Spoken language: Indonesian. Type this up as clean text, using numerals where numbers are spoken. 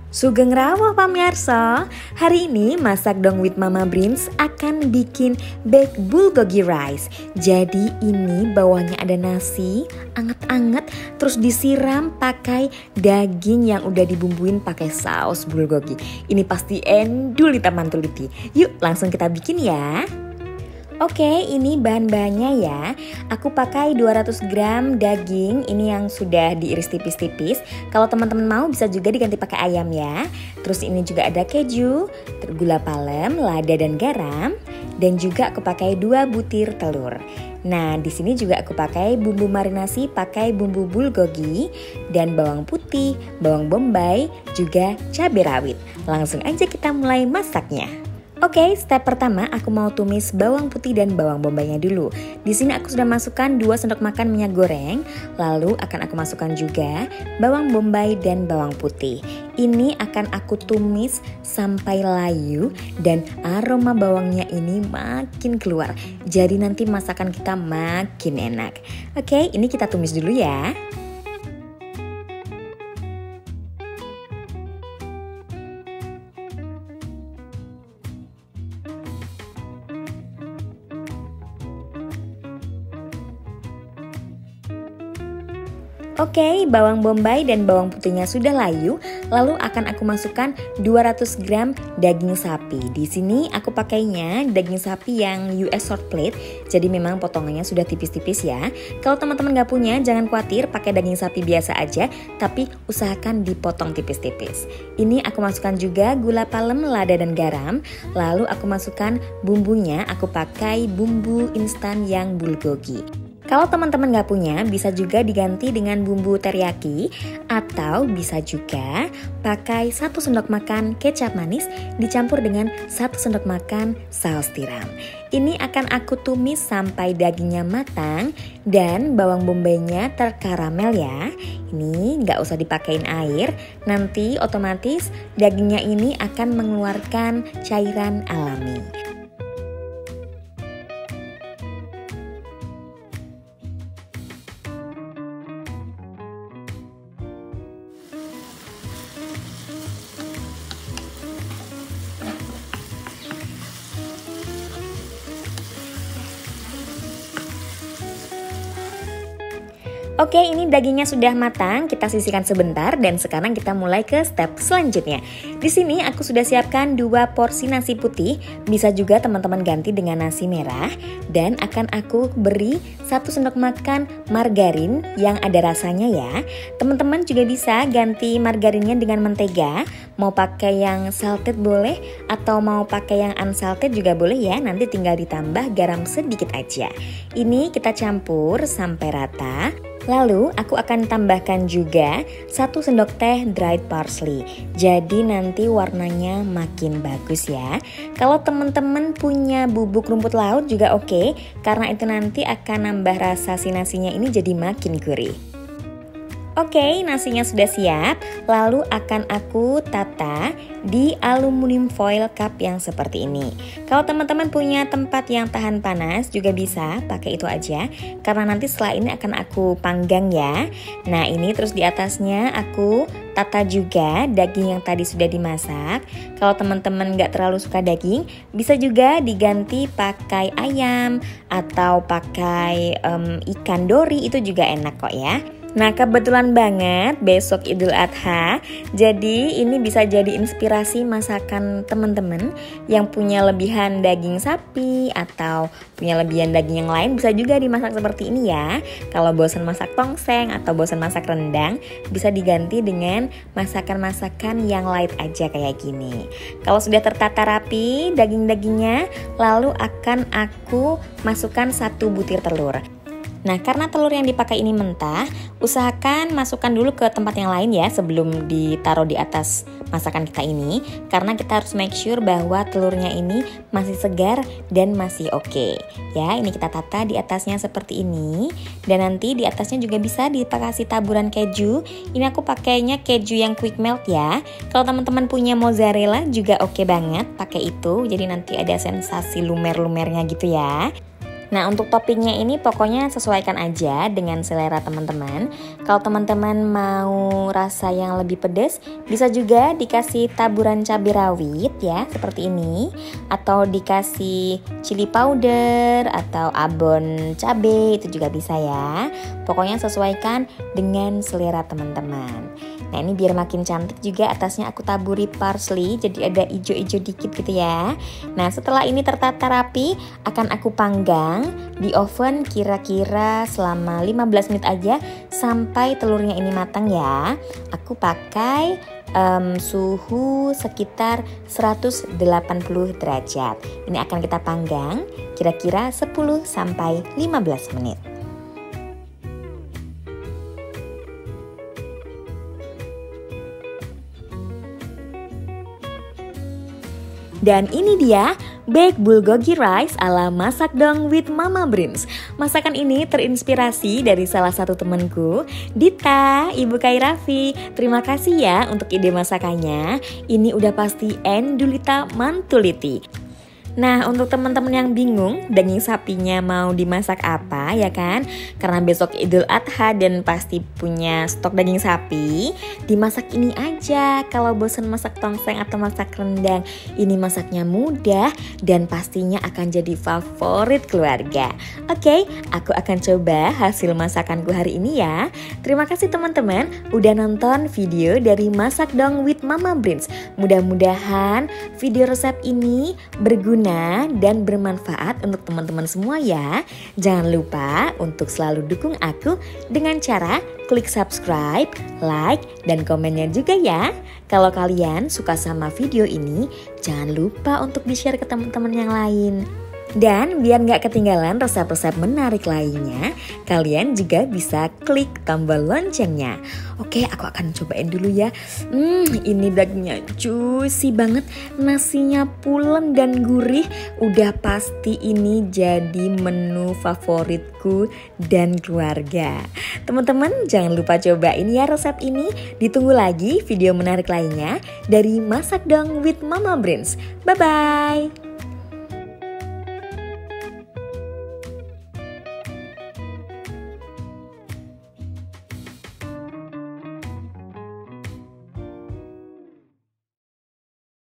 Sugeng rawuh pamirsa. Hari ini Masak Dong with Mama Brins akan bikin baked bulgogi rice. Jadi ini bawahnya ada nasi anget-anget, terus disiram pakai daging yang udah dibumbuin pakai saus bulgogi. Ini pasti endul di taman tuliti. Yuk langsung kita bikin ya. Oke, ini bahan-bahannya ya. Aku pakai 200 gram daging, ini yang sudah diiris tipis-tipis. Kalau teman-teman mau bisa juga diganti pakai ayam ya. Terus ini juga ada keju, gula palem, lada dan garam, dan juga aku pakai 2 butir telur. Nah, di sini juga aku pakai bumbu marinasi, pakai bumbu bulgogi dan bawang putih, bawang bombay, juga cabai rawit. Langsung aja kita mulai masaknya. Oke, step pertama aku mau tumis bawang putih dan bawang bombaynya dulu. Di sini aku sudah masukkan 2 sendok makan minyak goreng, lalu akan aku masukkan juga bawang bombay dan bawang putih. Ini akan aku tumis sampai layu dan aroma bawangnya ini makin keluar. Jadi nanti masakan kita makin enak. Oke, ini kita tumis dulu ya. Oke, bawang bombay dan bawang putihnya sudah layu, lalu akan aku masukkan 200 gram daging sapi. Di sini aku pakainya daging sapi yang US short plate, jadi memang potongannya sudah tipis-tipis ya. Kalau teman-teman gak punya, jangan khawatir, pakai daging sapi biasa aja, tapi usahakan dipotong tipis-tipis. Ini aku masukkan juga gula palem, lada dan garam, lalu aku masukkan bumbunya, aku pakai bumbu instan yang bulgogi. Kalau teman-teman gak punya, bisa juga diganti dengan bumbu teriyaki atau bisa juga pakai 1 sendok makan kecap manis dicampur dengan 1 sendok makan saus tiram. Ini akan aku tumis sampai dagingnya matang dan bawang bombaynya terkaramel ya. Ini gak usah dipakein air, nanti otomatis dagingnya ini akan mengeluarkan cairan alami. Oke, ini dagingnya sudah matang, kita sisihkan sebentar dan sekarang kita mulai ke step selanjutnya. Di sini aku sudah siapkan 2 porsi nasi putih, bisa juga teman-teman ganti dengan nasi merah, dan akan aku beri 1 sendok makan margarin yang ada rasanya ya. Teman-teman juga bisa ganti margarinnya dengan mentega, mau pakai yang salted boleh atau mau pakai yang unsalted juga boleh ya, nanti tinggal ditambah garam sedikit aja. Ini kita campur sampai rata. Lalu aku akan tambahkan juga 1 sendok teh dried parsley. Jadi nanti warnanya makin bagus ya. Kalau teman-teman punya bubuk rumput laut juga oke, karena itu nanti akan nambah rasa si nasinya ini jadi makin gurih. Oke, nasinya sudah siap, lalu akan aku tata di aluminium foil cup yang seperti ini. Kalau teman-teman punya tempat yang tahan panas juga bisa pakai itu aja, karena nanti setelah ini akan aku panggang ya. Nah ini terus di atasnya aku tata juga daging yang tadi sudah dimasak. Kalau teman-teman gak terlalu suka daging, bisa juga diganti pakai ayam atau pakai ikan dori, itu juga enak kok ya. Nah kebetulan banget besok Idul Adha, jadi ini bisa jadi inspirasi masakan teman-teman yang punya lebihan daging sapi atau punya lebihan daging yang lain, bisa juga dimasak seperti ini ya. Kalau bosan masak tongseng atau bosan masak rendang, bisa diganti dengan masakan-masakan yang light aja kayak gini. Kalau sudah tertata rapi daging-dagingnya, lalu akan aku masukkan 1 butir telur. Nah karena telur yang dipakai ini mentah, usahakan masukkan dulu ke tempat yang lain ya sebelum ditaruh di atas masakan kita ini, karena kita harus make sure bahwa telurnya ini masih segar dan masih oke. Ya, ini kita tata di atasnya seperti ini, dan nanti di atasnya juga bisa dikasih taburan keju. Ini aku pakainya keju yang quick melt ya. Kalau teman-teman punya mozzarella juga oke banget pakai itu, jadi nanti ada sensasi lumer-lumernya gitu ya. Nah, untuk toppingnya ini pokoknya sesuaikan aja dengan selera teman-teman. Kalau teman-teman mau rasa yang lebih pedas, bisa juga dikasih taburan cabai rawit ya, seperti ini. Atau dikasih chili powder atau abon cabai, itu juga bisa ya. Pokoknya sesuaikan dengan selera teman-teman. Nah, ini biar makin cantik juga atasnya aku taburi parsley, jadi ada ijo-ijo dikit gitu ya. Nah, setelah ini tertata rapi, akan aku panggang di oven kira-kira selama 15 menit aja sampai telurnya ini matang ya. Aku pakai suhu sekitar 180 derajat. Ini akan kita panggang kira-kira 10 sampai 15 menit. Dan ini dia baked bulgogi rice ala masak dong with Mama Brins. Masakan ini terinspirasi dari salah satu temanku, Dita, Ibu Kai Raffi. Terima kasih ya untuk ide masakannya. Ini udah pasti endulita mantuliti. Nah, untuk teman-teman yang bingung daging sapinya mau dimasak apa ya kan? Karena besok Idul Adha dan pasti punya stok daging sapi, dimasak ini aja. Kalau bosan masak tongseng atau masak rendang, ini masaknya mudah dan pastinya akan jadi favorit keluarga. Oke, aku akan coba hasil masakanku hari ini ya. Terima kasih teman-teman udah nonton video dari Masak Dong with Mama Brins. Mudah-mudahan video resep ini berguna dan bermanfaat untuk teman-teman semua ya. Jangan lupa untuk selalu dukung aku dengan cara klik subscribe, like, dan komennya juga ya. Kalau kalian suka sama video ini, jangan lupa untuk di-share ke teman-teman yang lain. Dan biar gak ketinggalan resep-resep menarik lainnya, kalian juga bisa klik tombol loncengnya. Oke, aku akan cobain dulu ya. Ini dagingnya juicy banget, nasinya pulen dan gurih. Udah pasti ini jadi menu favoritku dan keluarga. Teman-teman jangan lupa cobain ya resep ini. Ditunggu lagi video menarik lainnya dari Masak Dong with Mama Brins. Bye-bye.